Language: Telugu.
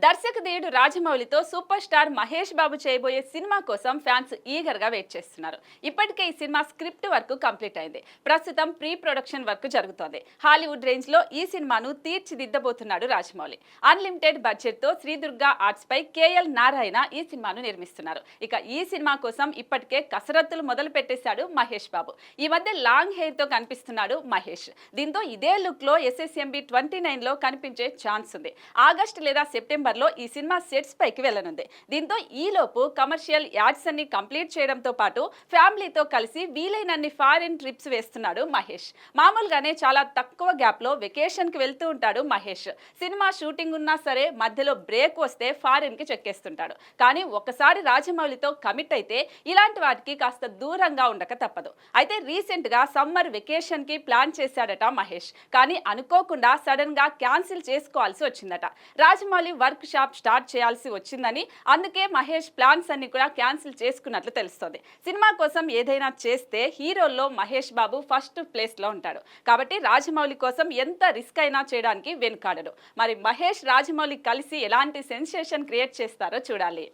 దర్శకధీరుడు రాజమౌళితో సూపర్ స్టార్ మహేష్ బాబు చేయబోయే సినిమా కోసం ఫ్యాన్స్ ఈగర్ గా వెయిట్ చేస్తున్నారు. ఇప్పటికే ఈ సినిమా స్క్రిప్ట్ వర్క్ కంప్లీట్ అయింది. ప్రస్తుతం ప్రీ ప్రొడక్షన్ వర్క్ జరుగుతోంది. హాలీవుడ్ రేంజ్ లో ఈ సినిమాను తీర్చిదిద్దబోతున్నాడు రాజమౌళి. అన్లిమిటెడ్ బడ్జెట్ తో శ్రీదుర్గా ఆర్ట్స్ పై కేఎల్ నారాయణ ఈ సినిమాను నిర్మిస్తున్నారు. ఇక ఈ సినిమా కోసం ఇప్పటికే కసరత్తులు మొదలు పెట్టేశాడు మహేష్ బాబు. ఈ మధ్య లాంగ్ హెయిర్ తో కనిపిస్తున్నాడు మహేష్. దీంతో ఇదే లుక్ లో SSMB 29 లో కనిపించే ఛాన్స్ ఉంది. ఆగస్టు లేదా సెప్టెంబర్ లో ఈ సినిమా సెట్స్ పైకి వెళ్ళనుంది. దీంతో ఈలోపు కమర్షియల్ యాడ్స్ అన్ని కంప్లీట్ చేయడంతో పాటు ఫ్యామిలీతో కలిసి వీలైనన్ని ఫారిన్ ట్రిప్స్ వేస్తున్నాడు మహేష్. మామూలుగానే చాలా తక్కువ గ్యాప్ లో వెకేషన్ కి వెళ్తూ ఉంటాడు మహేష్. సినిమా షూటింగ్ ఉన్నా సరే మధ్యలో బ్రేక్ వస్తే ఫారిన్ కి చెక్కేస్తుంటాడు. కానీ ఒకసారి రాజమౌళితో కమిట్ అయితే ఇలాంటి వాటికి కాస్త దూరంగా ఉండక తప్పదు. అయితే రీసెంట్ గా సమ్మర్ వెకేషన్ కి ప్లాన్ చేశాడట మహేష్. కానీ అనుకోకుండా సడన్ గా క్యాన్సిల్ చేసుకోవాల్సి వచ్చిందట. రాజమౌళి వర్క్ షాప్ స్టార్ట్ చేయాల్సి వచ్చిందని, అందుకే మహేష్ ప్లాన్స్ అన్ని కూడా క్యాన్సిల్ చేసుకున్నట్లు తెలుస్తోంది. సినిమా కోసం ఏదైనా చేస్తే హీరోల్లో మహేష్ బాబు ఫస్ట్ ప్లేస్ లో ఉంటాడు. కాబట్టి రాజమౌళి కోసం ఎంత రిస్క్ అయినా చేయడానికి వెనుకాడడు. మరి మహేష్ రాజమౌళి కలిసి ఎలాంటి సెన్సేషన్ క్రియేట్ చేస్తారో చూడాలి.